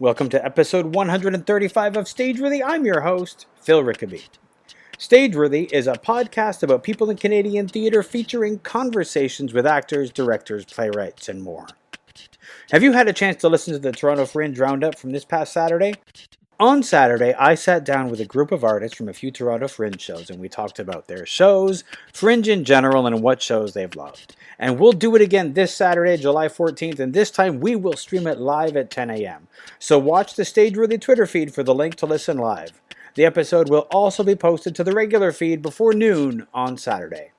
Welcome to episode 135 of Stageworthy. I'm your host, Phil Rickaby. Stageworthy is a podcast about people in Canadian theatre featuring conversations with actors, directors, playwrights, and more. Have you had a chance to listen to the Toronto Fringe Roundup from this past Saturday? On Saturday, I sat down with a group of artists from a few Toronto Fringe shows, and we talked about their shows, Fringe in general, and what shows they've loved. And we'll do it again this Saturday, July 14th, and this time we will stream it live at 10 a.m. So watch the Stageworthy Twitter feed for the link to listen live. The episode will also be posted to the regular feed before noon on Saturday.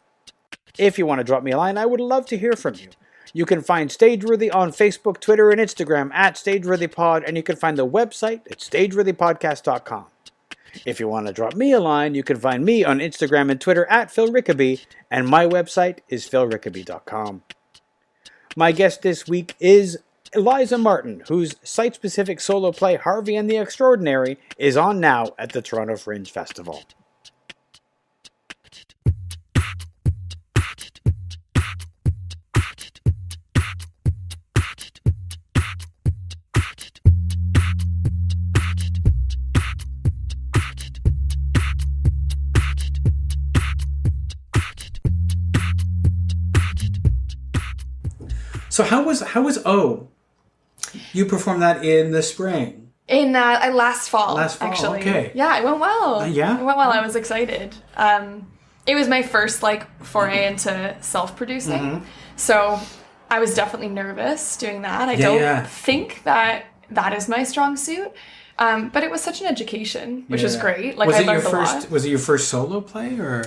If you want to drop me a line, I would love to hear from you. You can find Stageworthy on Facebook, Twitter, and Instagram at StageworthyPod, and you can find the website at StageworthyPodcast.com. If you want to drop me a line, you can find me on Instagram and Twitter at Phil Rickaby, and my website is philrickaby.com. My guest this week is Eliza Martin, whose site-specific solo play Harvey and the Extraordinary is on now at the Toronto Fringe Festival. So how was O? You performed that in the spring. In last fall, actually. Okay. Yeah, it went well. Yeah? It went well. I was excited. It was my first, foray into self-producing. Mm-hmm. So I was definitely nervous doing that. I don't think that is my strong suit. But it was such an education, which was great. I learned a lot. Was it your first solo play, or?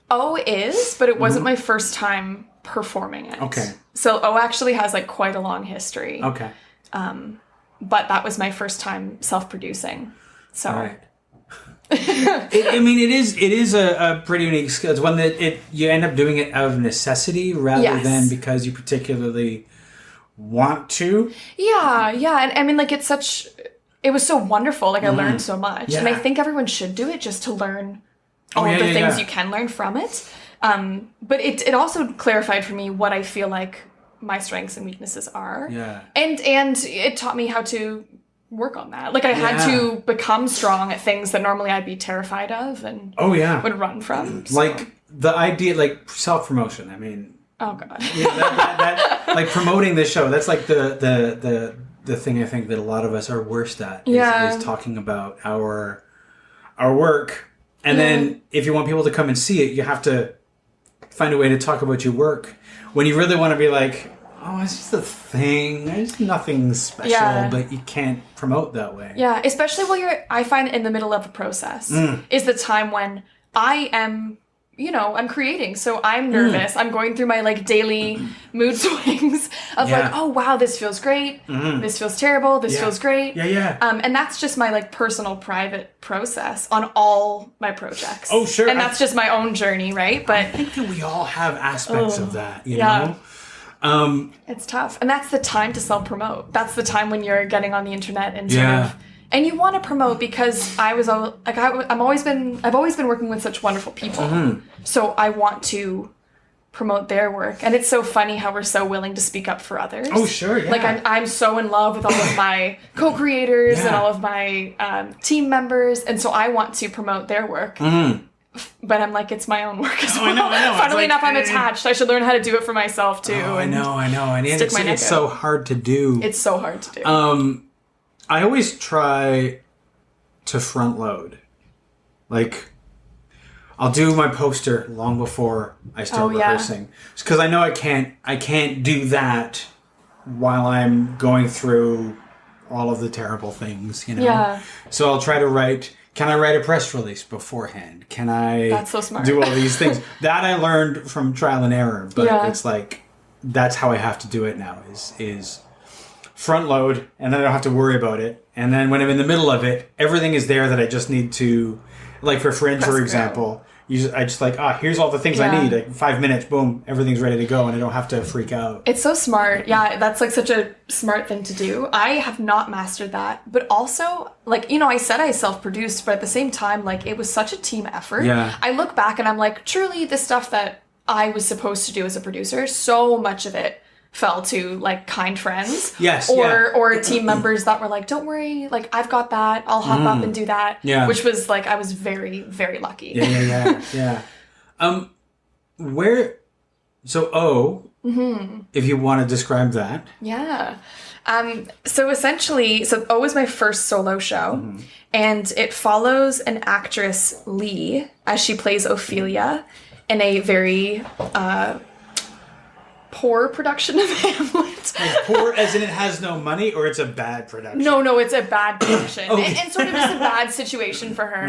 O is, but it wasn't my first time performing it. Okay. So O actually has quite a long history. Okay. But that was my first time self-producing. So. All right. It is a pretty unique skill. It's one that you end up doing it out of necessity rather than because you particularly want to. Yeah. And it was so wonderful. I learned so much. Yeah. And I think everyone should do it just to learn all the things you can learn from it. But it also clarified for me what I feel like my strengths and weaknesses are. Yeah. And it taught me how to work on that. I had to become strong at things that normally I'd be terrified of and would run from. So. The idea, self-promotion. Oh God. That promoting the show. That's the thing I think that a lot of us are worst at is talking about our work. And then if you want people to come and see it, you have to find a way to talk about your work. When you really want to be it's just a thing. There's nothing special, but you can't promote that way. Yeah, especially while I find in the middle of a process is the time when I am, I'm creating. So I'm nervous. I'm going through my daily mood swings of oh wow, this feels great. This feels terrible. This feels great. Yeah. And that's just my personal private process on all my projects. Oh sure. And that's just my own journey, right? But I think that we all have aspects of that, you know? It's tough. And that's the time to self-promote. That's the time when you're getting on the internet and sort of and you want to promote because I've always been working with such wonderful people. So I want to promote their work. And it's so funny how we're so willing to speak up for others. Oh, sure, yeah. I'm so in love with all of my co-creators and all of my team members. And so I want to promote their work. But I'm it's my own work as well. I know. Funnily enough, I'm attached. I should learn how to do it for myself, too. Oh, I know. And it's so hard to do. It's so hard to do. I always try to front load. I'll do my poster long before I start rehearsing. Because I know I can't do that while I'm going through all of the terrible things, Yeah. So I'll try to write... Can I write a press release beforehand? Can I That's so smart. do all these things? That I learned from trial and error, but it's that's how I have to do it now is front load, and then I don't have to worry about it. And then when I'm in the middle of it, everything is there that I just need to, for Fringe, for example, I just here's all the things I need. 5 minutes, boom, everything's ready to go, and I don't have to freak out. It's so smart. Yeah, that's such a smart thing to do. I have not mastered that, but also I said I self-produced, but at the same time, it was such a team effort. Yeah. I look back and I'm truly the stuff that I was supposed to do as a producer, so much of it fell to like kind friends. Yes. Or team members that were like, don't worry, like I've got that. I'll hop up and do that. Yeah. Which was like, I was very, very lucky. Yeah. If you want to describe that. Yeah. So essentially, O is my first solo show, and it follows an actress, Lee, as she plays Ophelia in a very poor production of Hamlet. Like poor as in it has no money, or it's a bad production? No, it's a bad production. Okay. and sort of just a bad situation for her.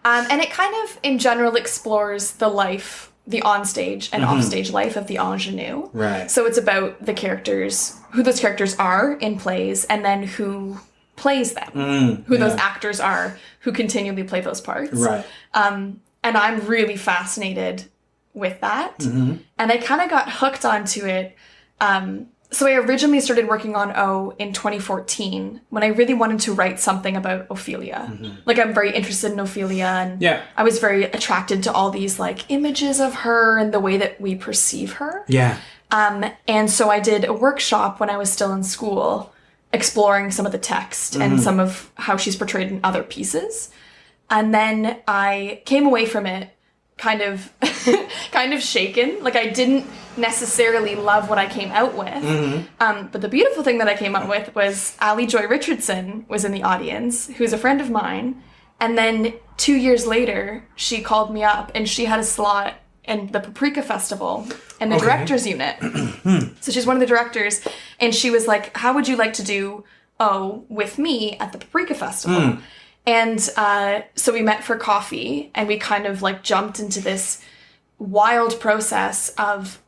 And it kind of, in general, explores the life, the onstage and offstage life of the ingenue. Right. So it's about the characters, who those characters are in plays, and then who plays them, who those actors are, who continually play those parts. Right. And I'm really fascinated with that. And I kind of got hooked onto it. So I originally started working on O in 2014 when I really wanted to write something about Ophelia. Like I'm very interested in Ophelia, and I was very attracted to all these like images of her and the way that we perceive her. Yeah. And so I did a workshop when I was still in school, exploring some of the text and some of how she's portrayed in other pieces. And then I came away from it kind of shaken. Like I didn't necessarily love what I came out with. But the beautiful thing that I came out with was Ali Joy Richardson was in the audience, who's a friend of mine. And then 2 years later, she called me up and she had a slot in the Paprika Festival in the director's unit. So she's one of the directors, and she was like, how would you like to do O with me at the Paprika Festival? And so we met for coffee, and we kind of like jumped into this wild process of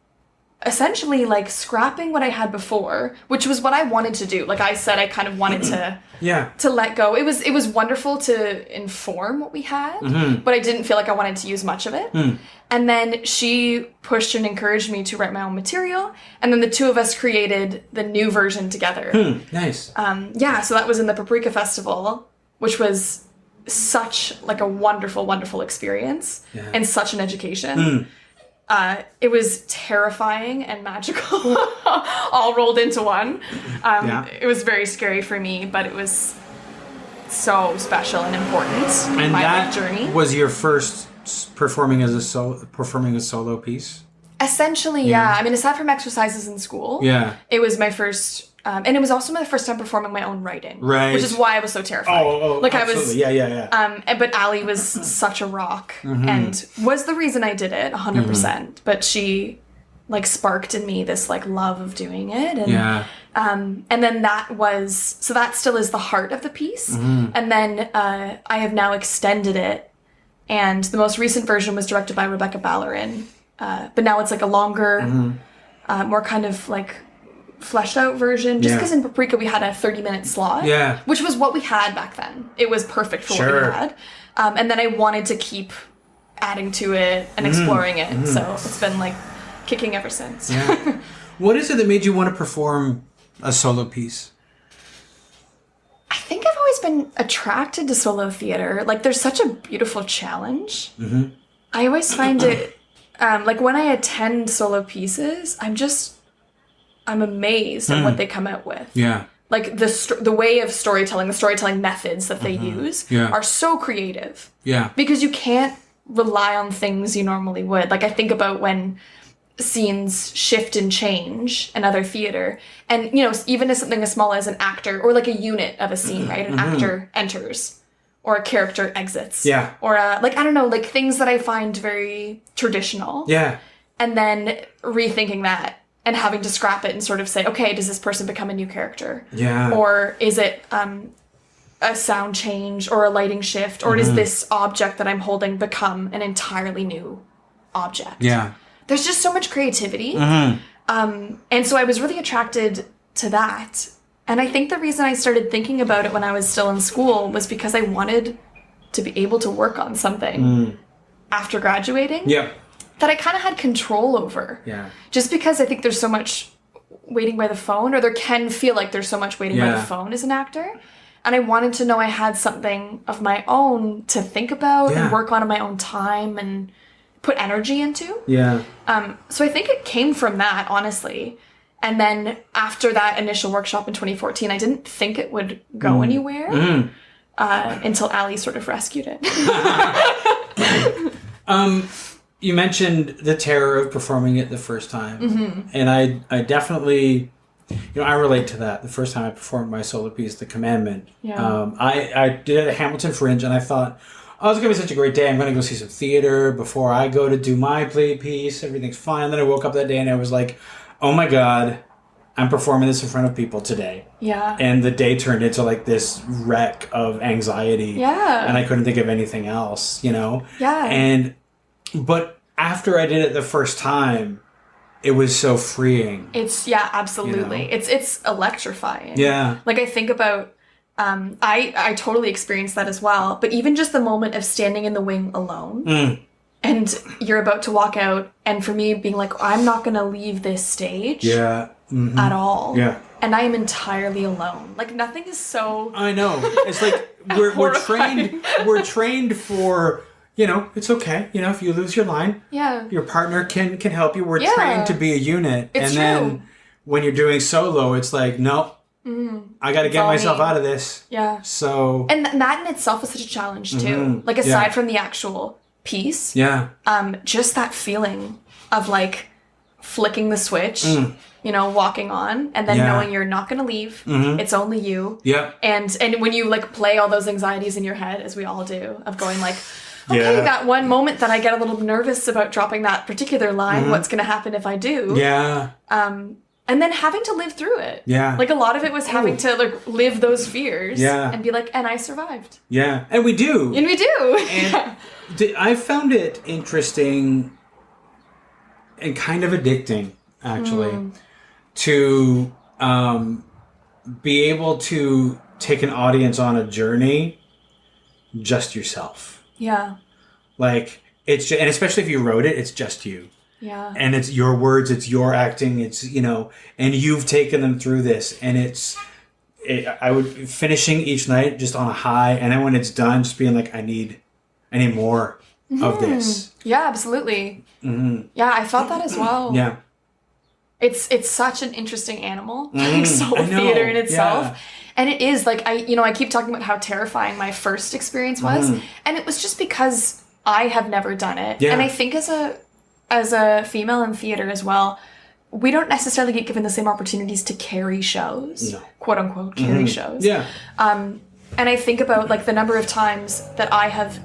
essentially like scrapping what I had before, which was what I wanted to do. Like I said, I kind of wanted to let go. It was wonderful to inform what we had, but I didn't feel like I wanted to use much of it. And then she pushed and encouraged me to write my own material, and then the two of us created the new version together. Nice. So that was in the Paprika Festival, which was such like a wonderful, wonderful experience and such an education. It was terrifying and magical, all rolled into one. It was very scary for me, but it was so special and important in my life journey. Was your first performing a solo piece? Essentially, yeah. I mean, aside from exercises in school, it was my first. And it was also my first time performing my own writing, which is why I was so terrified. Like absolutely. I was, but Ali was such a rock, and was the reason I did it 100%. But she, like, sparked in me this like love of doing it, and then that still is the heart of the piece. And then I have now extended it, and the most recent version was directed by Rebecca Ballerin, but now it's like a longer, more kind of like fleshed out version, just because in Paprika we had a 30-minute slot, which was what we had back then. It was perfect for what we had, and then I wanted to keep adding to it and exploring it, so it's been like kicking ever since. What is it that made you want to perform a solo piece? I think I've always been attracted to solo theater. Like there's such a beautiful challenge. I always find it like when I attend solo pieces, I'm amazed at what they come out with. Like the way of storytelling, the storytelling methods that they use are so creative. Because you can't rely on things you normally would. Like I think about when scenes shift and change in other theater, and you know, even as something as small as an actor or like a unit of a scene, right? An actor enters or a character exits. Or like I don't know, like things that I find very traditional. And then rethinking that and having to scrap it and sort of say, okay, does this person become a new character? Or is it a sound change or a lighting shift? Or does this object that I'm holding become an entirely new object? There's just so much creativity. And so I was really attracted to that. And I think the reason I started thinking about it when I was still in school was because I wanted to be able to work on something after graduating. That I kind of had control over. Just because I think there's so much waiting by the phone, or there can feel like there's so much waiting by the phone as an actor. And I wanted to know I had something of my own to think about and work on in my own time and put energy into. So I think it came from that, honestly. And then after that initial workshop in 2014, I didn't think it would go anywhere until Ali sort of rescued it. You mentioned the terror of performing it the first time. And I definitely, I relate to that. The first time I performed my solo piece, The Commandment. Yeah. I did it at Hamilton Fringe, and I thought, oh, it's going to be such a great day. I'm going to go see some theater before I go to do my play piece. Everything's fine. And then I woke up that day and I was like, oh my God, I'm performing this in front of people today. Yeah. And the day turned into like this wreck of anxiety. Yeah. And I couldn't think of anything else, Yeah. But after I did it the first time, it was so freeing. Absolutely. It's electrifying. Yeah. Like I think about, I totally experienced that as well. But even just the moment of standing in the wing alone and you're about to walk out, and for me being like, I'm not going to leave this stage at all. Yeah. And I am entirely alone. Like nothing is so... I know. It's like we're trained for, it's okay. If you lose your line, your partner can help you. We're trained to be a unit. It's true. Then when you're doing solo, it's like, no. I got to get myself out of this. Yeah. So... And that in itself is such a challenge, too. Like, aside from the actual piece. Yeah. Just that feeling of, like, flicking the switch, walking on, and then knowing you're not going to leave. It's only you. Yeah. And when you, like, play all those anxieties in your head, as we all do, of going, like, okay, that one moment that I get a little nervous about dropping that particular line, what's going to happen if I do? Yeah. And then having to live through it. Yeah. Like, a lot of it was having to, like, live those fears. Yeah. And be like, and I survived. Yeah. And we do. And we do. And I found it interesting and kind of addicting, actually, to be able to take an audience on a journey just yourself. Yeah. Like, it's just, and especially if you wrote it, it's just you. Yeah. And it's your words, it's your acting, it's, and you've taken them through this. And I would finishing each night just on a high. And then when it's done, just being like, I need more of this. Yeah, absolutely. Yeah, I felt that as well. Yeah. It's such an interesting animal, like solo theater in itself. Yeah. And it is like, I keep talking about how terrifying my first experience was. And it was just because I have never done it. Yeah. And I think as a female in theater as well, we don't necessarily get given the same opportunities to carry shows, quote unquote, carry shows. Yeah. And I think about like the number of times that I have,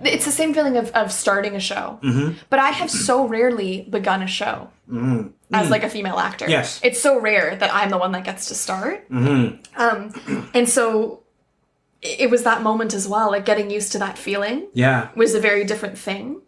it's the same feeling of starting a show, but I have so rarely begun a show as like a female actor. Yes. It's so rare that I'm the one that gets to start. And so it was that moment as well, like getting used to that feeling was a very different thing.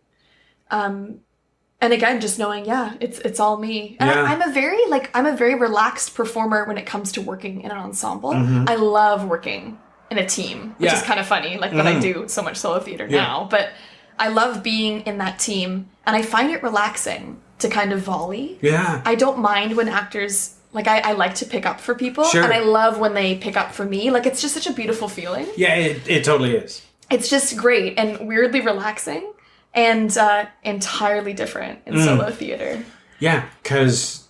And again, just knowing, it's all me. And I'm a very relaxed performer when it comes to working in an ensemble. I love working in a team, which is kind of funny, like that I do so much solo theater now. But I love being in that team, and I find it relaxing to kind of volley. Yeah. I don't mind when actors, like I like to pick up for people, and I love when they pick up for me. Like it's just such a beautiful feeling. Yeah, it totally is. It's just great and weirdly relaxing. And entirely different in solo theater. Yeah, because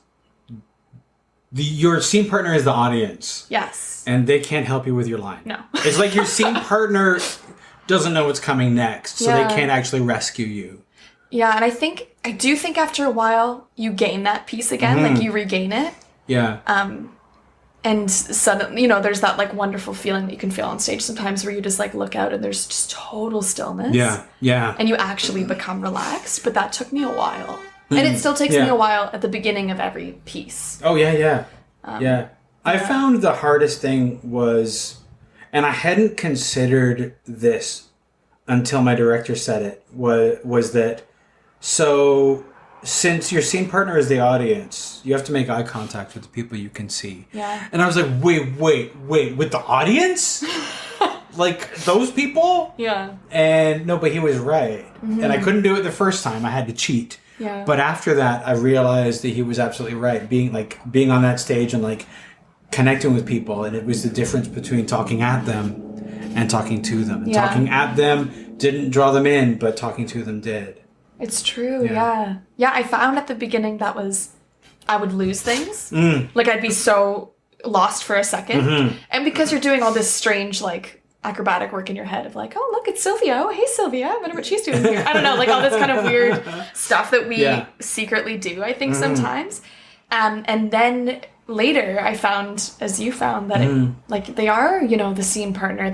your scene partner is the audience. Yes. And they can't help you with your line. No. It's like your scene partner doesn't know what's coming next, so they can't actually rescue you. Yeah, and I do think after a while you gain that piece again, like you regain it. Yeah. And suddenly, there's that like wonderful feeling that you can feel on stage sometimes where you just like look out and there's just total stillness. Yeah, yeah. And you actually become relaxed, but that took me a while. And it still takes me a while at the beginning of every piece. Oh, yeah. I found the hardest thing was, and I hadn't considered this until my director said it, was that, so since your scene partner is the audience, you have to make eye contact with the people you can see. Yeah. And I was like, wait, with the audience? Like, those people? Yeah. And no, but he was right. And I couldn't do it the first time. I had to cheat. Yeah. But after that, I realized that he was absolutely right. Being on that stage and, like, connecting with people. And it was the difference between talking at them and talking to them. And talking at them didn't draw them in, but talking to them did. It's true, yeah. Yeah, I found at the beginning that was I would lose things. Like I'd be so lost for a second. And because you're doing all this strange like acrobatic work in your head of like, oh look, it's Sylvia. Oh hey Sylvia, I wonder what she's doing here. I don't know, like all this kind of weird stuff that we secretly do, I think sometimes. And then later I found, as you found, that it, like they are, you know, the scene partner.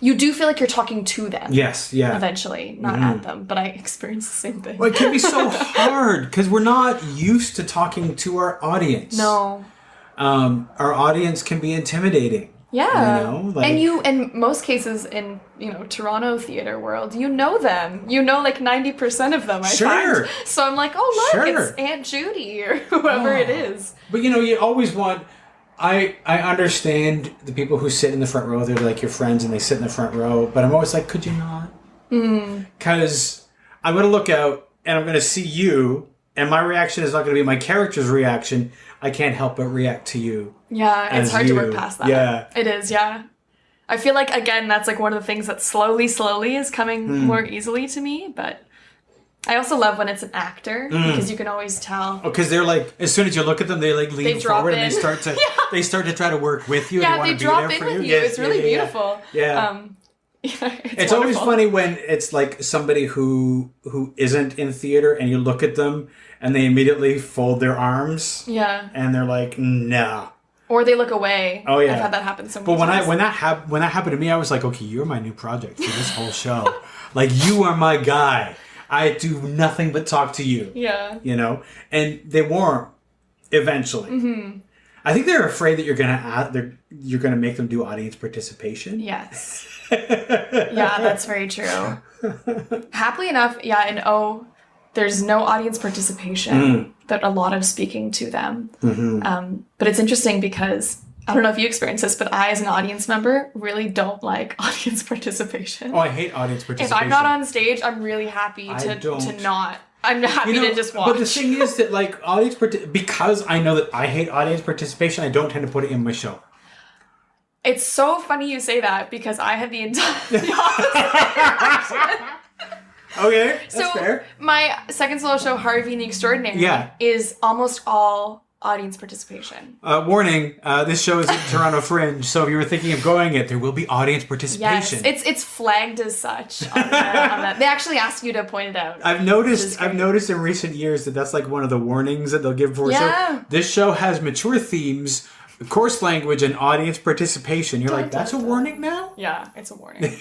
You do feel like you're talking to them. Yes, yeah. Eventually, not at them, but I experienced the same thing. Well, it can be so hard because we're not used to talking to our audience. No. Our audience can be intimidating. Yeah. You know? Like, and in most cases in, you know, Toronto theater world, you know them. You know like 90% of them, I find. So I'm like, oh look, it's Aunt Judy or whoever it is. But you know, you always want... I understand the people who sit in the front row. They're like your friends and they sit in the front row. But I'm always like, could you not? Because I'm going to look out and I'm going to see you. And my reaction is not going to be my character's reaction. I can't help but react to you. Yeah, it's hard to work past that. Yeah. It is, yeah. I feel like, again, that's like one of the things that slowly is coming more easily to me. But I also love when it's an actor because you can always tell. Oh, because they're like, as soon as you look at them, they like lean forward and they start to try to work with you. Yeah, and they drop in with you. Yes, it's really beautiful. Yeah. It's always funny when it's like somebody who isn't in theater and you look at them and they immediately fold their arms. Yeah. And they're like, no. Or they look away. Oh yeah. I've had that happen so many times. But when that happened to me, I was like, okay, you're my new project for this whole show. Like you are my guy. I do nothing but talk to you. Yeah. You know? And they weren't eventually. I think they're afraid that you're gonna make them do audience participation. Yes. Yeah, that's very true. Happily enough, yeah, in O, there's no audience participation, but a lot of speaking to them. But it's interesting because I don't know if you experience this, but I, as an audience member, really don't like audience participation. Oh, I hate audience participation. If I'm not on stage, I'm really happy to not. I'm happy to just watch. But the thing is that, like, because I know that I hate audience participation, I don't tend to put it in my show. It's so funny you say that because I had the opposite reaction. Okay, that's fair. My second solo show, Harvey and the Extraordinary, is almost all audience participation. Warning, this show is at Toronto Fringe, so if you were thinking of going it, there will be audience participation. Yes, it's flagged as such on that. They actually ask you to point it out. I've noticed in recent years that that's like one of the warnings that they'll give for a show. This show has mature themes, coarse language, and audience participation. You're like, that's a warning now? Yeah, it's a warning.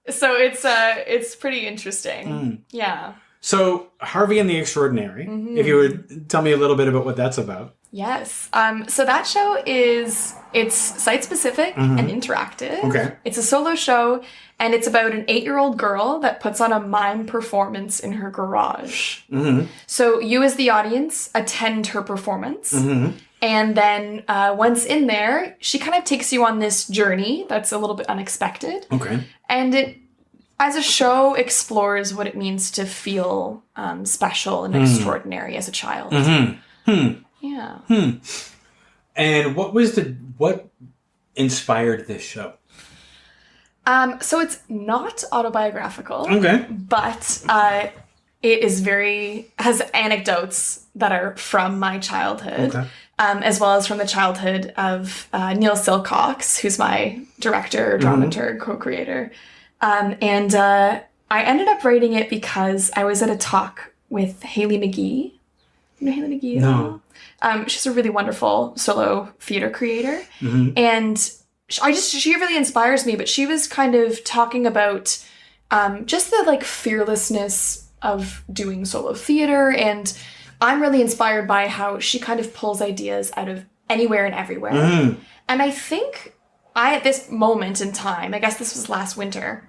So it's pretty interesting. Yeah. So, Harvey and the Extraordinary, if you would tell me a little bit about what that's about. Yes. So that show it's site-specific and interactive. Okay. It's a solo show, and it's about an 8-year-old girl that puts on a mime performance in her garage. So you as the audience attend her performance, and then once in there, she kind of takes you on this journey that's a little bit unexpected. Okay. And it, as a show, explores what it means to feel special and extraordinary as a child. Yeah. And what inspired this show? So it's not autobiographical. Okay. But it is has anecdotes that are from my childhood. Okay. As well as from the childhood of Neil Silcox, who's my director, dramaturg, co-creator. And I ended up writing it because I was at a talk with Haley McGee. You know Haley McGee? No. She's a really wonderful solo theater creator. And she really inspires me, but she was kind of talking about just the like fearlessness of doing solo theater. And I'm really inspired by how she kind of pulls ideas out of anywhere and everywhere. And I think at this moment in time, I guess this was last winter,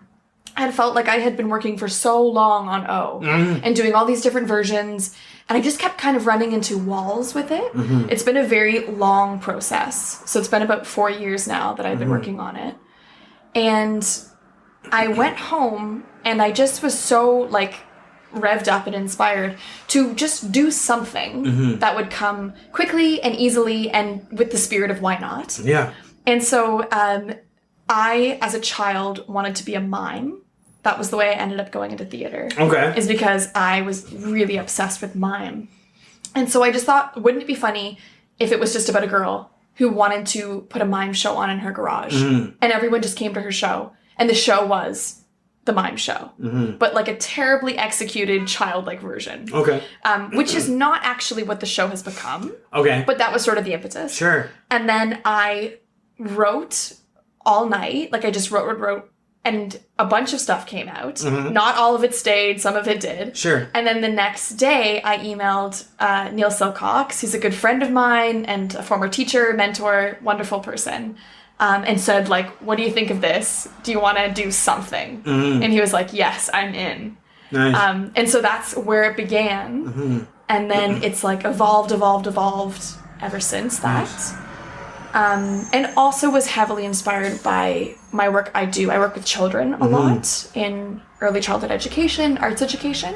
I had felt like I had been working for so long on O and doing all these different versions, and I just kept kind of running into walls with it. It's been a very long process. So it's been about 4 years now that I've been working on it. And I went home and I just was so like revved up and inspired to just do something that would come quickly and easily and with the spirit of why not. Yeah. And so I, as a child, wanted to be a mime. That was the way I ended up going into theater. Okay. Is because I was really obsessed with mime. And so I just thought, wouldn't it be funny if it was just about a girl who wanted to put a mime show on in her garage, and everyone just came to her show, and the show was the mime show, but like a terribly executed childlike version. Okay. Which is not actually what the show has become. Okay. But that was sort of the impetus. Sure. And then I wrote all night. Like I just wrote, and a bunch of stuff came out. Not all of it stayed. Some of it did. Sure. And then the next day I emailed Neil Silcox, who's a good friend of mine and a former teacher, mentor, wonderful person, and said, like, what do you think of this? Do you want to do something? And he was like, yes, I'm in. Nice. And so that's where it began. And then it's like evolved ever since that. Nice. And also was heavily inspired by my work I do. I work with children a lot in early childhood education, arts education.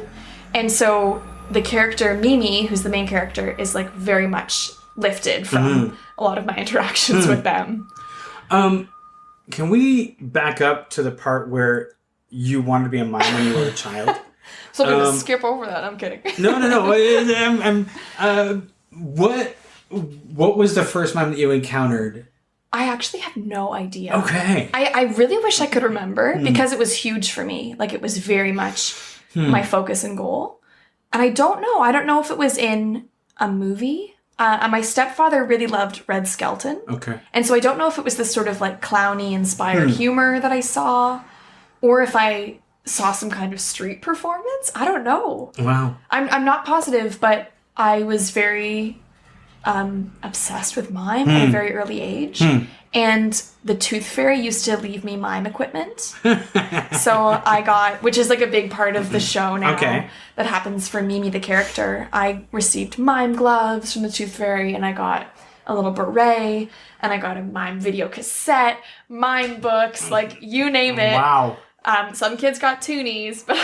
And so the character Mimi, who's the main character, is like very much lifted from a lot of my interactions with them. Can we back up to the part where you wanted to be a mime when you were a child? So I'm going to skip over that. I'm kidding. No. What was the first mime that you encountered? I actually have no idea. Okay. I really wish I could remember because it was huge for me. Like it was very much my focus and goal. And I don't know. I don't know if it was in a movie. And my stepfather really loved Red Skelton. Okay. And so I don't know if it was this sort of like clowny inspired humor that I saw, or if I saw some kind of street performance. I don't know. Wow. I'm not positive, but I was very obsessed with mime at a very early age. And the Tooth Fairy used to leave me mime equipment. So I got, which is like a big part of the show now that happens for Mimi the character. I received mime gloves from the Tooth Fairy, and I got a little beret, and I got a mime video cassette, mime books, like you name it. Wow. Some kids got toonies, but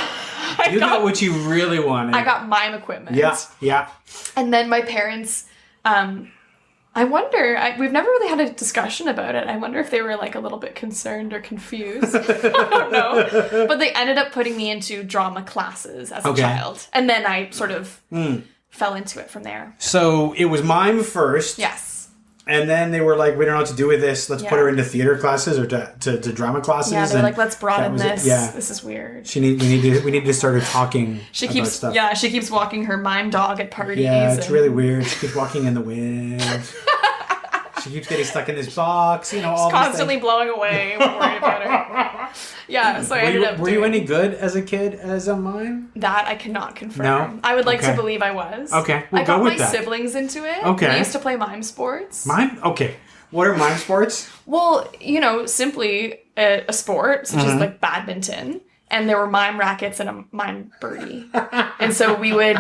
you got what you really wanted. I got mime equipment. Yeah. And then my parents, I wonder, we've never really had a discussion about it. I wonder if they were like a little bit concerned or confused. I don't know. But they ended up putting me into drama classes as a child. And then I sort of fell into it from there. So it was mime first. Yes. And then they were like, we don't know what to do with this. Let's put her into theater classes or to drama classes. Yeah, they were like, let's broaden this. Yeah. This is weird. We need to start her talking about stuff. Yeah, she keeps walking her mime dog at parties. Yeah, it's really weird. She keeps walking in the wind. She keeps getting stuck in this box, all She's constantly blowing away. We're worried about her. Yeah, so I ended up Were you any good as a kid as a mime? That I cannot confirm. No? I would like to believe I was. Okay, I got my that. siblings into it. Okay. We used to play mime sports. Mime? Okay. What are mime sports? Well, simply a sport, such as like badminton. And there were mime rackets and a mime birdie. And so we would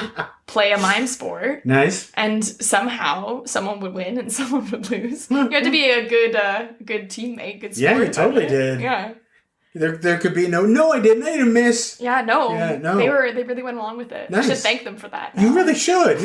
play a mime sport. Nice. And somehow someone would win and someone would lose. You had to be a good teammate, good sport. Yeah, you totally did. Yeah. There could be no, I didn't miss. Yeah, no. Yeah, no. They really went along with it. Nice. I should thank them for that. You really should.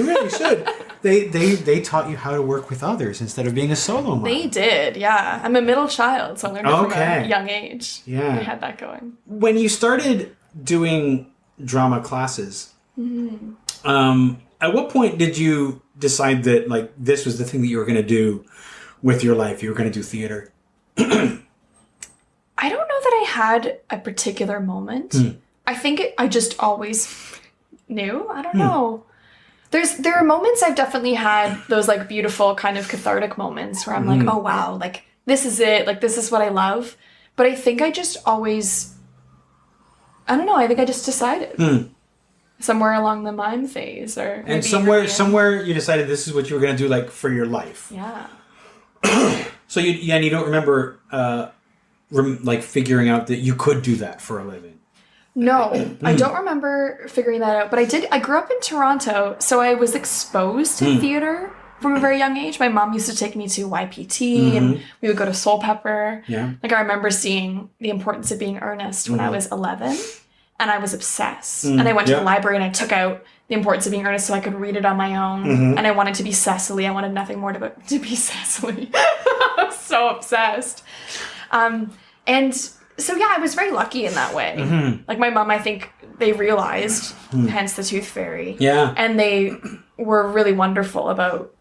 They taught you how to work with others instead of being a solo mime. They did, yeah. I'm a middle child, so I learned it from a young age. Yeah. I had that going. When you started doing drama classes, at what point did you decide that like this was the thing that you were going to do with your life? You were going to do theater? I don't know that I had a particular moment. I think I just always knew. I don't know. There are moments I've definitely had, those like beautiful kind of cathartic moments where I'm like, oh wow, like this is it, like this is what I love. But I think I just always, I don't know, I think I just decided. Somewhere along the mime phase, or and somewhere you decided this is what you were going to do, like for your life. Yeah. So you don't remember like figuring out that you could do that for a living? No, I don't remember figuring that out, but I grew up in Toronto, so I was exposed to theater from a very young age. My mom used to take me to YPT, and we would go to Soul Pepper. Yeah. Like I remember seeing The Importance of Being Earnest when I was 11, and I was obsessed. And I went to the library and I took out The Importance of Being Earnest so I could read it on my own. And I wanted to be Cecily. I wanted nothing more to be Cecily. I was so obsessed. And So yeah, I was very lucky in that way. Like my mom, I think they realized, hence the tooth fairy. Yeah. And they were really wonderful about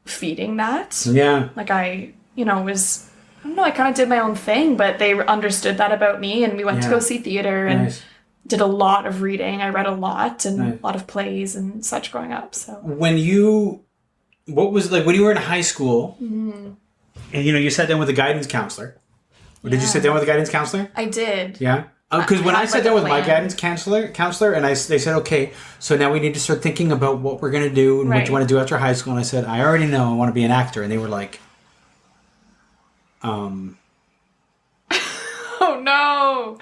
feeding that. Yeah. Like I kind of did my own thing, but they understood that about me, and we went to go see theater and did a lot of reading. I read a lot and a lot of plays and such growing up. So when you were in high school, and you sat down with a guidance counselor. Or did you sit down with a guidance counselor? I did. Yeah. Because when I sat down with my guidance counselor, and they said, okay, so now we need to start thinking about what we're going to do and what you want to do after high school. And I said, I already know I want to be an actor. And they were like, oh no.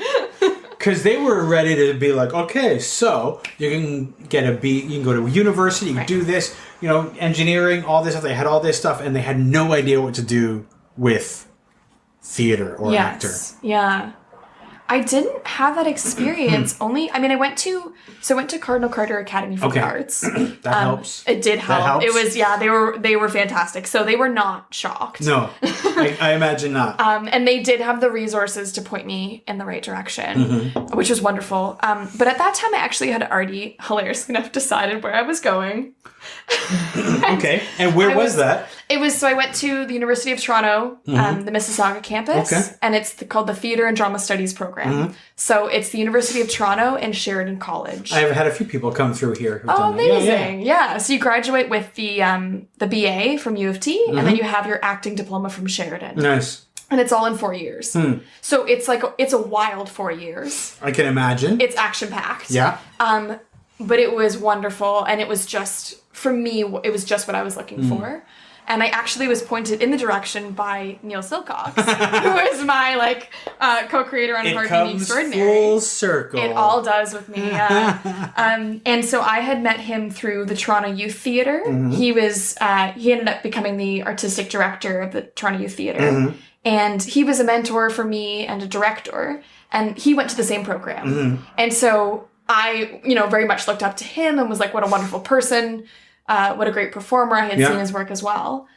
Because they were ready to be like, okay, so you can get a B, you can go to university, you can do this, engineering, all this stuff. They had all this stuff, and they had no idea what to do with theater or actor. Yeah. I didn't have that experience. I went to Cardinal Carter Academy for the Arts. That helps. It did help. That helps. It was, they were fantastic. So they were not shocked. No, I imagine not. And they did have the resources to point me in the right direction, which was wonderful. But at that time, I actually had already, hilarious enough, decided where I was going. Okay. And where was that? So I went to the University of Toronto, the Mississauga campus, and it's called the Theatre and Drama Studies program. So it's the University of Toronto and Sheridan College. I've had a few people come through here who've done that. Amazing. Yeah. So you graduate with the BA from U of T, and then you have your acting diploma from Sheridan. Nice. And it's all in 4 years. So it's a wild 4 years. I can imagine. It's action-packed. Yeah. But it was wonderful, and it was just, for me, it was just what I was looking for. And I actually was pointed in the direction by Neil Silcox, who is my co-creator on Harvey the Extraordinary. Full circle. It all does with me. And so I had met him through the Toronto Youth Theatre. He ended up becoming the artistic director of the Toronto Youth Theatre, and he was a mentor for me and a director. And he went to the same program, and so I, very much looked up to him and was like, what a wonderful person. What a great performer. I had seen his work as well,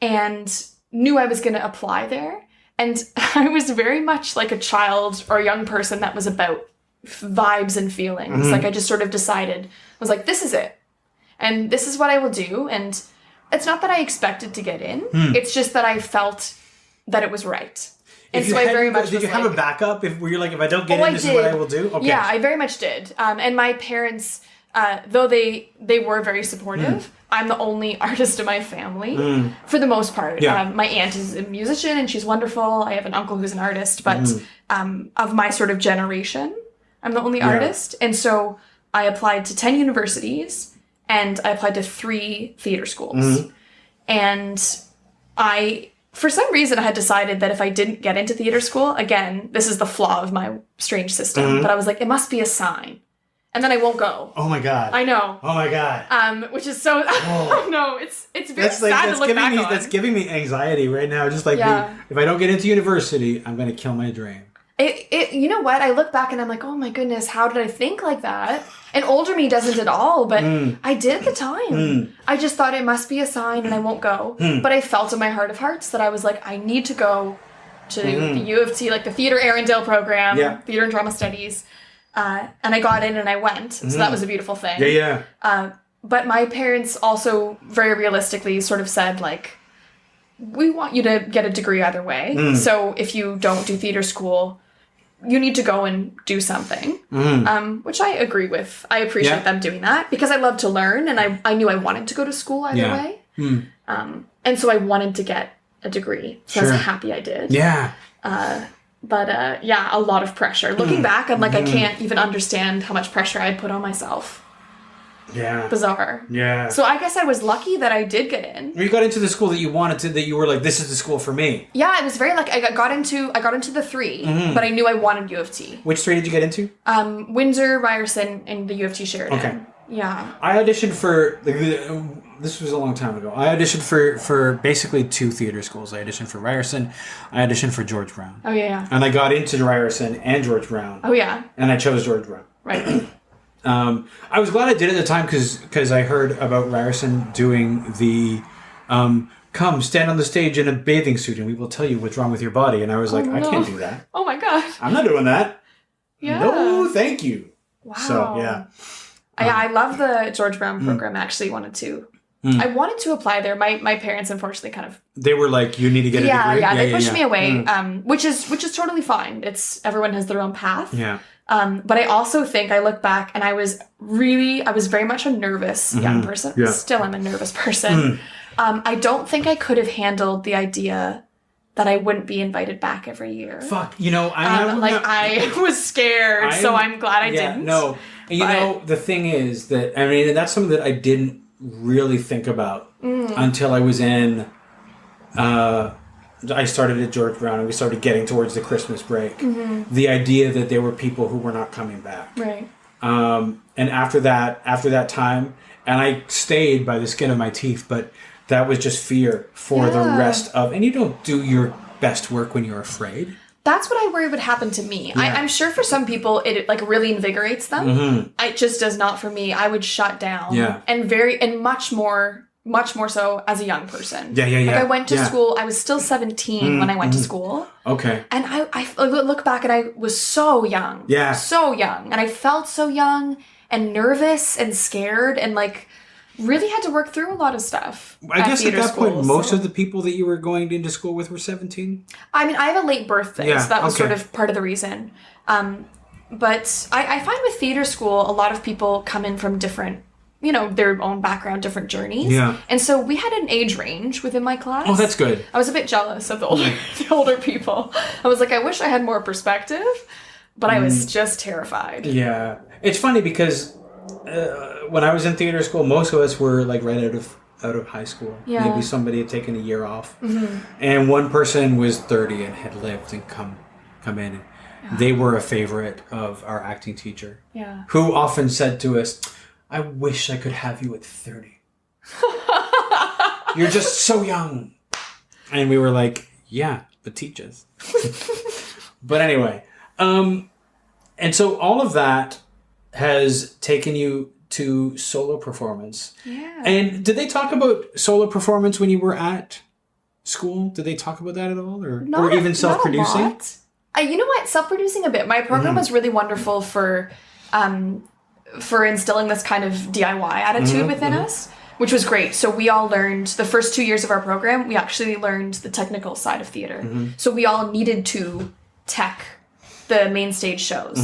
and knew I was going to apply there. And I was very much like a child or a young person that was about vibes and feelings. Like I just sort of decided, I was like, this is it. And this is what I will do. And it's not that I expected to get in. It's just that I felt that it was right. And so I very much did you have a backup? If you're like, if I don't get in, this is what I will do? Okay. Yeah, I very much did. And my parents, though they were very supportive, I'm the only artist in my family for the most part. My aunt is a musician and she's wonderful. I have an uncle who's an artist, but of my sort of generation, I'm the only artist. And so I applied to 10 universities and I applied to 3 theater schools. And for some reason, I had decided that if I didn't get into theater school, again, this is the flaw of my strange system, but I was like, it must be a sign. And then I won't go. Oh my God. I know. Oh my God. Which is so, I know, it's very sad to look back on. That's giving me anxiety right now. Just like, if I don't get into university, I'm going to kill my dream. You know what? I look back and I'm like, oh my goodness, how did I think like that? And older me doesn't at all, but I did at the time. I just thought it must be a sign and I won't go. But I felt in my heart of hearts that I was like, I need to go to the U of T, like the Theatre Arundel program, Theatre and Drama Studies. And I got in and I went. So that was a beautiful thing. But my parents also very realistically sort of said, like, we want you to get a degree either way. So if you don't do theater school, you need to go and do something, which I agree with. I appreciate them doing that because I love to learn and I knew I wanted to go to school either way. And so I wanted to get a degree. So I was happy I did. But a lot of pressure. Looking back, I'm like, I can't even understand how much pressure I put on myself. Bizarre. So I guess I was lucky that I did get in. You got into the school that you wanted to, that you were like, this is the school for me. Yeah, I was very lucky. I got into the 3, but I knew I wanted U of T. Which 3 did you get into? Windsor, Ryerson, and the U of T Sheridan. Okay. Yeah. I auditioned for, this was a long time ago. I auditioned for basically 2 theater schools. I auditioned for Ryerson. I auditioned for George Brown. Oh, yeah. And I got into Ryerson and George Brown. Oh, yeah. And I chose George Brown. Right. I was glad I did it at the time because I heard about Ryerson doing the come stand on the stage in a bathing suit and we will tell you what's wrong with your body. And I was like, I can't do that. Oh my God. I'm not doing that. Yeah. No, thank you. Wow. So, yeah. I love the George Brown program. I actually wanted to. I wanted to apply there. My parents, unfortunately, kind of... They were like, you need to get a degree? Yeah, they pushed me away, which is totally fine. Everyone has their own path. Yeah. But I also think I look back and I was very much a nervous young person. Yeah. Still am a nervous person. I don't think I could have handled the idea that I wouldn't be invited back every year. Fuck, I was scared, so I'm glad I didn't. No, and the thing is that, I mean, that's something that I didn't really think about until I was in, I started at George Brown and we started getting towards the Christmas break. The idea that there were people who were not coming back. Right. And after that time, and I stayed by the skin of my teeth, but that was just fear for the rest of... And you don't do your best work when you're afraid. That's what I worry would happen to me. Yeah. I'm sure for some people it like really invigorates them. It just does not for me. I would shut down. Yeah. And much more so as a young person. Yeah. Like I went to school. I was still 17 when I went to school. Okay. And I look back and I was so young. Yeah. So young. And I felt so young and nervous and scared and like really had to work through a lot of stuff. I guess at that point, most so. of the people that you were going into school with were 17? I mean, I have a late birthday, so that was sort of part of the reason. But I find with theater school, a lot of people come in from different, their own background, different journeys. Yeah. And so we had an age range within my class. Oh, that's good. I was a bit jealous of the older people. I was like, I wish I had more perspective, but I was just terrified. Yeah. It's funny because... when I was in theater school, most of us were like right out of high school. Yeah. Maybe somebody had taken a year off, and one person was 30 and had lived and come in. They were a favorite of our acting teacher, who often said to us, "I wish I could have you at 30. You're just so young." And we were like, "Yeah, but teach us." But anyway, and so all of that has taken you to solo performance. Yeah. And did they talk about solo performance when you were at school? Did they talk about that at all? Or even self-producing? Not a lot. You know what? Self-producing a bit. My program was really wonderful for instilling this kind of DIY attitude within us, which was great. So we all learned, the first 2 years of our program, we actually learned the technical side of theater. So we all needed to tech the main stage shows.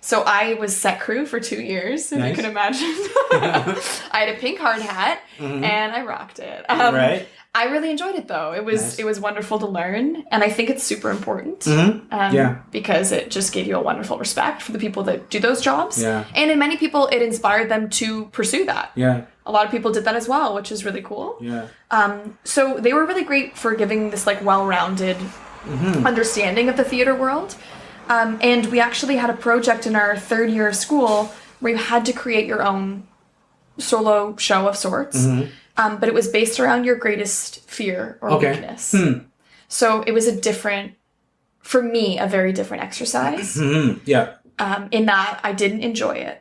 So I was set crew for 2 years, if you can imagine. I had a pink hard hat and I rocked it. Right. I really enjoyed it though. It was wonderful to learn, and I think it's super important. Because it just gave you a wonderful respect for the people that do those jobs. Yeah. And in many people, it inspired them to pursue that. Yeah. A lot of people did that as well, which is really cool. Yeah. So they were really great for giving this like well-rounded understanding of the theater world. And we actually had a project in our third year of school where you had to create your own solo show of sorts. But it was based around your greatest fear or weakness. So it was for me, a very different exercise. Yeah. In that I didn't enjoy it.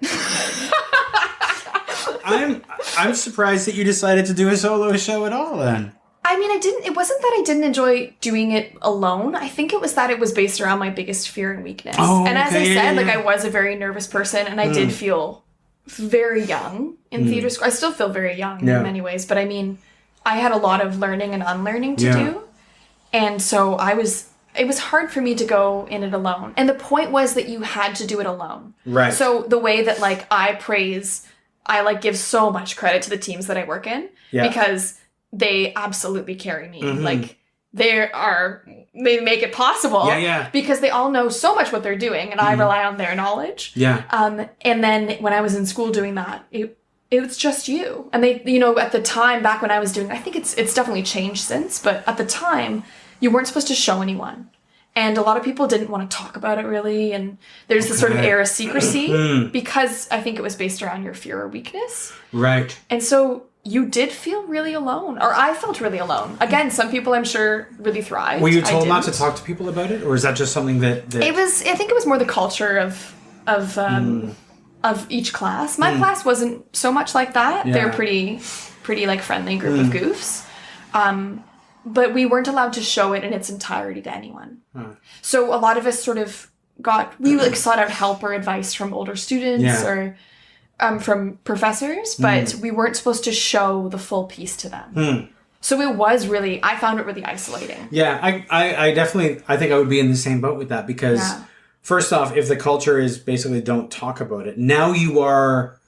I'm surprised that you decided to do a solo show at all then. I mean, it wasn't that I didn't enjoy doing it alone. I think it was that it was based around my biggest fear and weakness. And as I said, I was a very nervous person and I did feel very young in theater school. I still feel very young in many ways, but I mean, I had a lot of learning and unlearning to do. And so it was hard for me to go in it alone. And the point was that you had to do it alone. Right. So the way that I give so much credit to the teams that I work in because they absolutely carry me. Like they make it possible because they all know so much what they're doing and I rely on their knowledge. And then when I was in school doing that, it was just you. And they, at the time back when I was doing, I think it's definitely changed since, but at the time you weren't supposed to show anyone. And a lot of people didn't want to talk about it really. And there's this sort of air of secrecy because I think it was based around your fear or weakness. Right. And so you did feel really alone, or I felt really alone. Again, some people I'm sure really thrived. Were you told not to talk to people about it, or is that just something that... It was. I think it was more the culture of each class. My class wasn't so much like that. They're pretty like friendly group of goofs. but we weren't allowed to show it in its entirety to anyone. So a lot of us sort of sought out help or advice from older students or from professors, but we weren't supposed to show the full piece to them. So it was really, I found it really isolating. Yeah, I definitely, I think I would be in the same boat with that because first off, if the culture is basically don't talk about it, now you are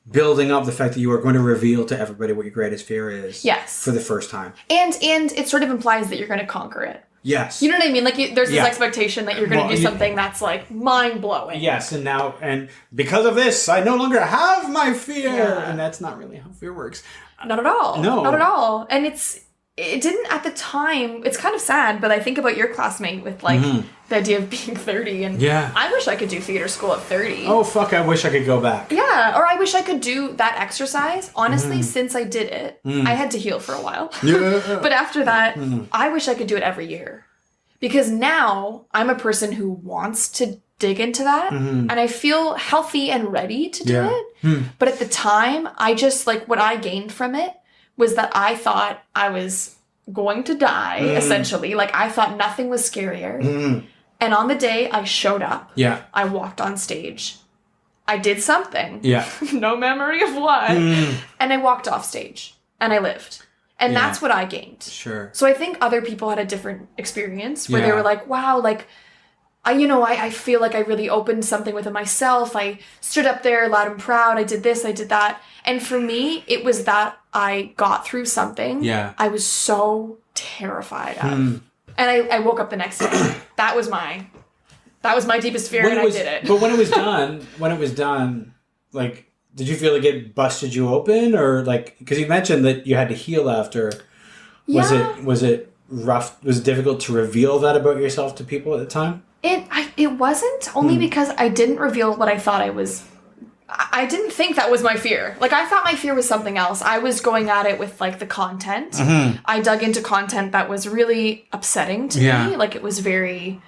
building up the fact that you are going to reveal to everybody what your greatest fear is. Yes. For the first time. And it sort of implies that you're going to conquer it. Yes. You know what I mean? Like, there's this expectation that you're going to do something that's, like, mind-blowing. Yes, and because of this, I no longer have my fear. Yeah. And that's not really how fear works. Not at all. No. Not at all. And it didn't at the time, it's kind of sad, but I think about your classmate with, like, the idea of being 30, and I wish I could do theater school at 30. Oh, fuck, I wish I could go back. Yeah, or I wish I could do that exercise. Honestly, since I did it, I had to heal for a while. But after that, I wish I could do it every year. Because now, I'm a person who wants to dig into that, and I feel healthy and ready to do it. But at the time, I just, like, what I gained from it was that I thought I was going to die, essentially. Like, I thought nothing was scarier. And on the day I showed up, I walked on stage. I did something. No memory of what. And I walked off stage. And I lived. And that's what I gained. Sure. So I think other people had a different experience where they were like, wow, like, I feel like I really opened something within myself. I stood up there loud and proud. I did this, I did that. And for me, it was that I got through something I was so terrified of. And I woke up the next day. That was my deepest fear, and I did it. But when it was done, like, did you feel like it busted you open, or like, because you mentioned that you had to heal after? Was it rough? Was it difficult to reveal that about yourself to people at the time? It wasn't, only because I didn't reveal what I thought I was. I didn't think that was my fear. Like, I thought my fear was something else. I was going at it with, like, the content. I dug into content that was really upsetting to me. Like, it was very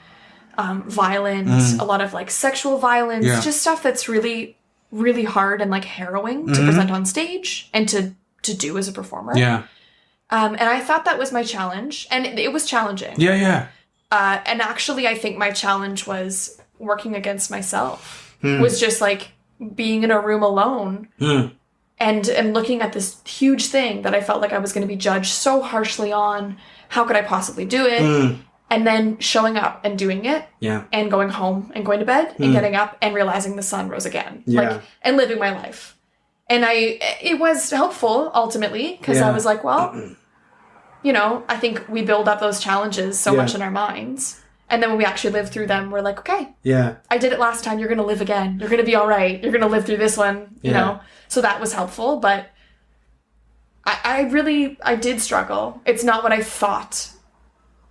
violent, a lot of, like, sexual violence, just stuff that's really, really hard and, like, harrowing to present on stage and to do as a performer. And I thought that was my challenge, and it was challenging. And actually, I think my challenge was working against myself. Was just, like, being in a room alone and looking at this huge thing that I felt like I was going to be judged so harshly on. How could I possibly do it? And then showing up and doing it and going home and going to bed and getting up and realizing the sun rose again. Like, and living my life. And it was helpful ultimately, because I was like, well, you know, I think we build up those challenges so much in our minds. And then when we actually live through them, we're like, okay, I did it last time. You're going to live again. You're going to be all right. You're going to live through this one, you know? So that was helpful. But I did struggle. It's not what I thought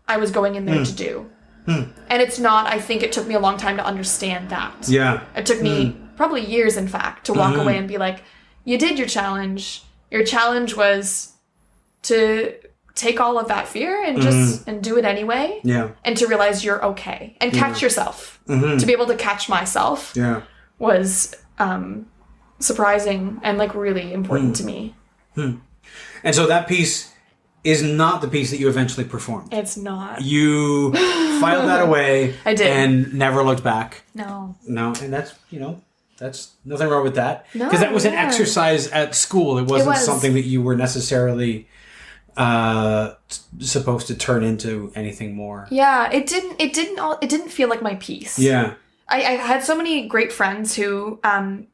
I was going in there to do. And it's not, I think it took me a long time to understand that. It took me probably years, in fact, to walk away and be like, you did your challenge. Your challenge was to take all of that fear and just and do it anyway. And to realize you're okay and catch yourself. To be able to catch myself was surprising and, like, really important to me. And so that piece is not the piece that you eventually performed. It's not. You filed that away. I did. And never looked back. No. And that's, you know, that's nothing wrong with that. No, because that was an exercise at school. It wasn't something that you were necessarily supposed to turn into anything more. Yeah, it didn't feel like my piece. I had so many great friends who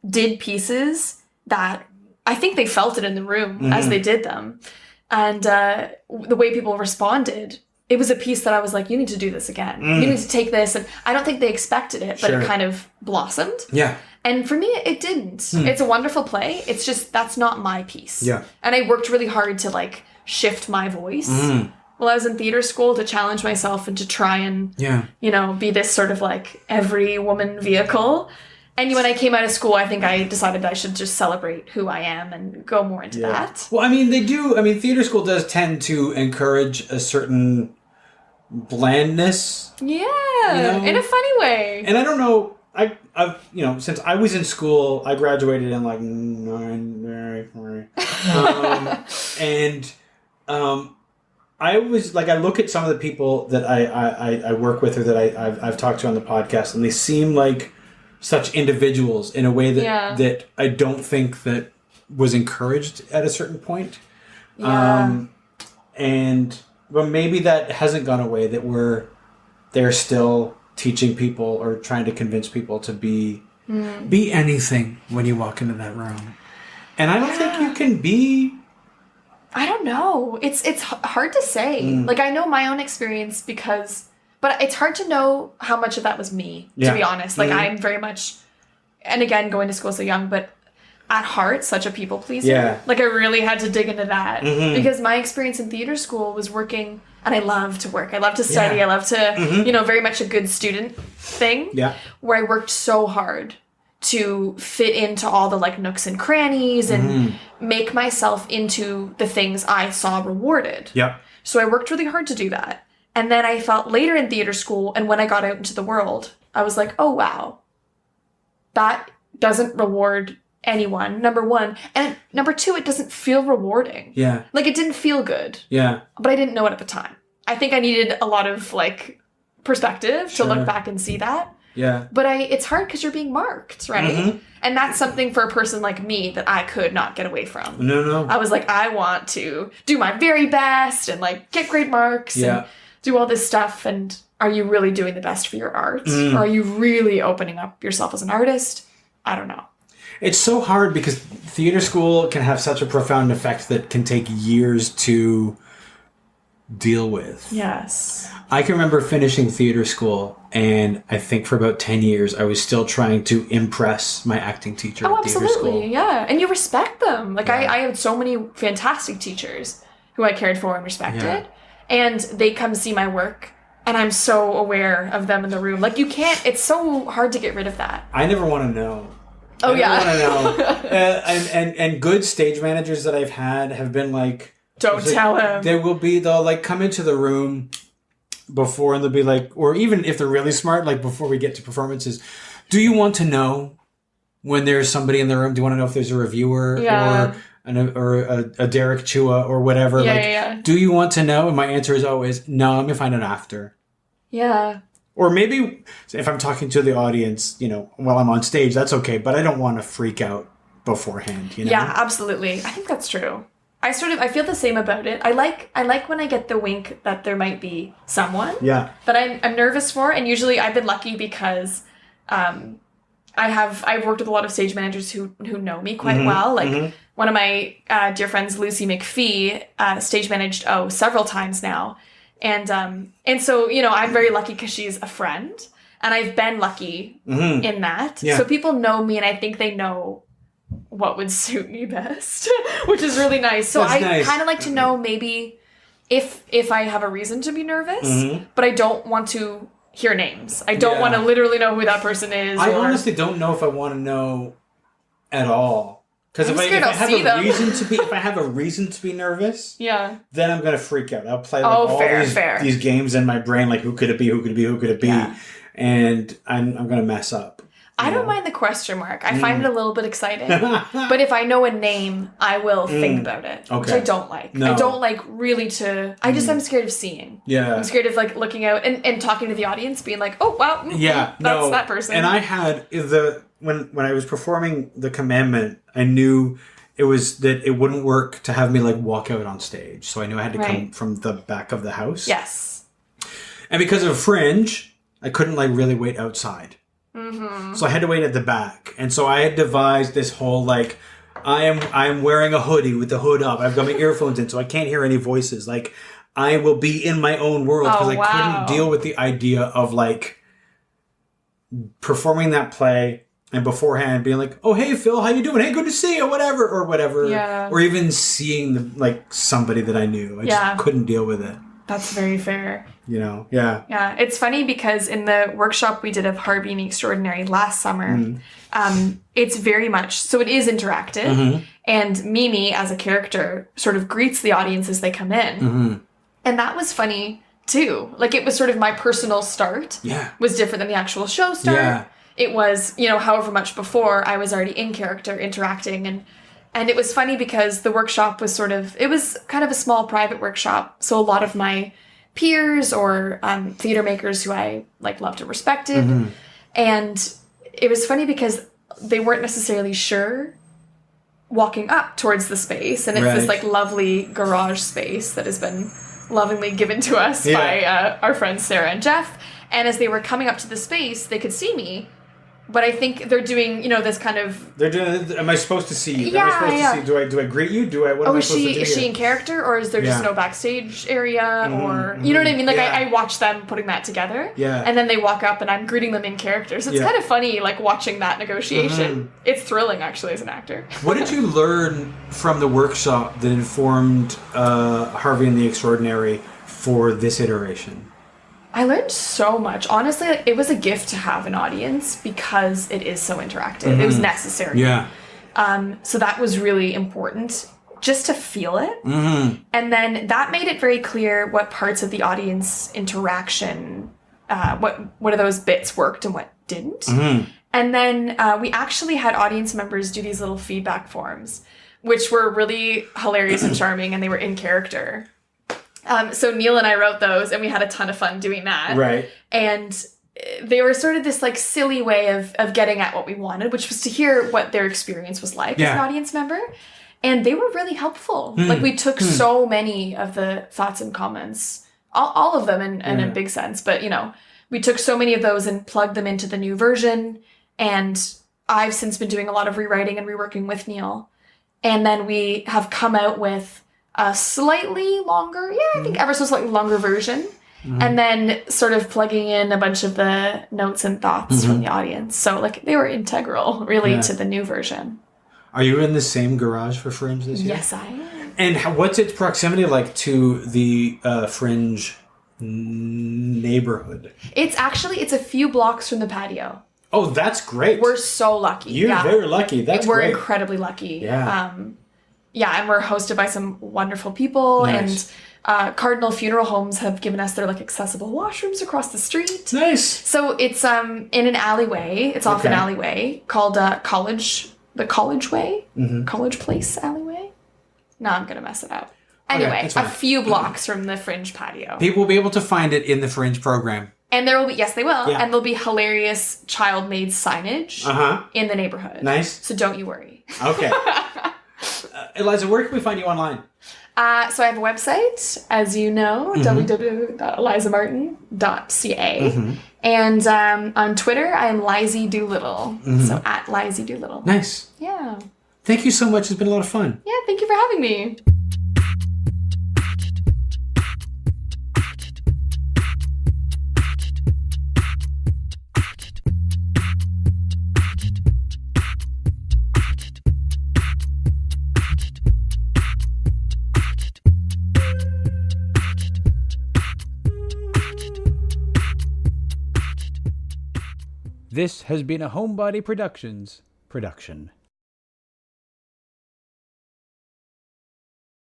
did pieces that I think they felt it in the room as they did them. And the way people responded, it was a piece that I was like, you need to do this again. You need to take this. And I don't think they expected it, but it kind of blossomed. And for me, it didn't. It's a wonderful play. It's just, that's not my piece. And I worked really hard to, like, shift my voice while I was in theater school, to challenge myself and to try and, you know, be this sort of, like, every woman vehicle. And when I came out of school, I think I decided I should just celebrate who I am and go more into that. Well, I mean, theater school does tend to encourage a certain blandness. Yeah, you know? In a funny way. And I don't know, I've you know, since I was in school, I graduated in, like, I was like, I look at some of the people that I work with or that I've talked to on the podcast, and they seem like such individuals in a way that I don't think that was encouraged at a certain point. Yeah. But maybe that hasn't gone away, that they're still teaching people or trying to convince people to be anything when you walk into that room. And I don't think you can be... I don't know. It's hard to say. Like, I know my own experience but it's hard to know how much of that was me, to be honest. Like, I'm very much, and again, going to school so young, but at heart, such a people pleaser. Yeah. Like, I really had to dig into that because my experience in theater school was working, and I love to work. I love to study. Yeah. I love to, very much a good student thing. Yeah. Where I worked so hard to fit into all the like nooks and crannies and make myself into the things I saw rewarded. Yep. So I worked really hard to do that. And then I felt later in theater school, and when I got out into the world, I was like, oh, wow, that doesn't reward anyone, number one. And number two, it doesn't feel rewarding. Yeah. Like, it didn't feel good. Yeah. But I didn't know it at the time. I think I needed a lot of like perspective to look back and see that. Yeah. But it's hard because you're being marked, right? And that's something for a person like me that I could not get away from. No. I was like, I want to do my very best and like get great marks and do all this stuff. And are you really doing the best for your art? Or are you really opening up yourself as an artist? I don't know. It's so hard because theater school can have such a profound effect that can take years to deal with. Yes. I can remember finishing theater school, and I think for about 10 years I was still trying to impress my acting teacher at theater school. Absolutely, yeah. And you respect them. Like, I had so many fantastic teachers who I cared for and respected. Yeah. And they come see my work, and I'm so aware of them in the room. Like, you can't, it's so hard to get rid of that. I never want to know. Oh, yeah. I never want to know. And good stage managers that I've had have been like, don't tell him. They'll like come into the room before, and they'll be like, or even if they're really smart, like before we get to performances, do you want to know when there's somebody in the room? Do you want to know if there's a reviewer or a Derek Chua or whatever? Do you want to know? And my answer is always, no, I'm going to find out after. Yeah. Or maybe if I'm talking to the audience, while I'm on stage, that's okay, but I don't want to freak out beforehand, Yeah, absolutely. I think that's true. I feel the same about it. I like when I get the wink that there might be someone that I'm nervous for. And usually I've been lucky because I've worked with a lot of stage managers who know me quite well. Like one of my dear friends, Lucy McPhee, stage managed several times now. And so, I'm very lucky because she's a friend, and I've been lucky in that. Yeah. So people know me, and I think they know what would suit me best, which is really nice. So I kind of like to know maybe if I have a reason to be nervous, but I don't want to hear names. I don't want to literally know who that person is. I honestly don't know if I want to know at all. Because if I have a reason to be nervous, then I'm gonna freak out. I'll play like these games in my brain, like who could it be, and I'm gonna mess up. I don't mind the question mark. I find it a little bit exciting. But if I know a name, I will think about it, which I don't like. No. I don't like really to... I'm scared of seeing. Yeah. I'm scared of like looking out and talking to the audience, being like, oh, wow, that's that person. And I had when I was performing The Commandment, I knew it was that it wouldn't work to have me like walk out on stage. So I knew I had to come from the back of the house. Yes. And because of Fringe, I couldn't like really wait outside. So I had to wait at the back. And so I had devised this whole like, I'm wearing a hoodie with the hood up. I've got my earphones in so I can't hear any voices. Like I will be in my own world because I couldn't deal with the idea of like performing that play and beforehand being like, oh, hey, Phil, how you doing? Hey, good to see you, whatever. Yeah. Or even seeing like somebody that I knew. I just couldn't deal with it. That's very fair. Yeah. Yeah, it's funny because in the workshop we did of Harvey and the Extraordinary last summer, it's very much, so it is interactive, and Mimi as a character sort of greets the audience as they come in. And that was funny too. Like it was sort of my personal start was different than the actual show start. Yeah. It was, however much before I was already in character interacting and And it was funny because the workshop was it was kind of a small private workshop. So a lot of my peers or theater makers who I loved and respected. Mm-hmm. And it was funny because they weren't necessarily sure walking up towards the space. And it's this lovely garage space that has been lovingly given to us by our friends Sarah and Jeff. And as they were coming up to the space, they could see me. But I think they're doing, this kind of... They're doing... Am I supposed to see you? Yeah, am I supposed to see... Do I greet you? What am I supposed to do? Is she in character? Or is there just no backstage area? Mm-hmm, or... You know what I mean? I watch them putting that together. Yeah. And then they walk up and I'm greeting them in character. So it's kind of funny, watching that negotiation. Mm-hmm. It's thrilling, actually, as an actor. What did you learn from the workshop that informed Harvey and the Extraordinary for this iteration? I learned so much. Honestly, it was a gift to have an audience because it is so interactive. Mm-hmm. It was necessary. Yeah. So that was really important, just to feel it. Mm-hmm. And then that made it very clear what parts of the audience interaction, what of those bits worked and what didn't. Mm-hmm. And then we actually had audience members do these little feedback forms, which were really hilarious and charming, and they were in character. So Neil and I wrote those, and we had a ton of fun doing that. Right. And they were sort of this silly way of getting at what we wanted, which was to hear what their experience was like as an audience member. And they were really helpful. We took so many of the thoughts and comments, all of them in a big sense. But, we took so many of those and plugged them into the new version. And I've since been doing a lot of rewriting and reworking with Neil. And then we have come out with a slightly longer, I think ever so slightly longer version. Mm-hmm. And then sort of plugging in a bunch of the notes and thoughts from the audience. So they were integral really to the new version. Are you in the same garage for Fringe this year? Yes, I am. And what's its proximity like to the Fringe neighborhood? It's a few blocks from the patio. Oh, that's great. We're so lucky. You're very lucky. We're great. Incredibly lucky. Yeah. And we're hosted by some wonderful people. Nice. And Cardinal Funeral Homes have given us their accessible washrooms across the street. Nice. So it's in an alleyway. It's off an alleyway called the College Way, College Place alleyway. No, I'm gonna mess it up. Anyway, a few blocks from the Fringe patio. People will be able to find it in the Fringe program. And there will be, yes, they will. Yeah. And there'll be hilarious child-made signage in the neighborhood. Nice. So don't you worry. Okay. Eliza, where can we find you online? So I have a website, as you know, www.elizamartin.ca. Mm-hmm. And on Twitter, I am Lizy Doolittle. Mm-hmm. So at Lizy Doolittle. Nice. Yeah. Thank you so much. It's been a lot of fun. Yeah, thank you for having me. This has been a Homebody Productions production.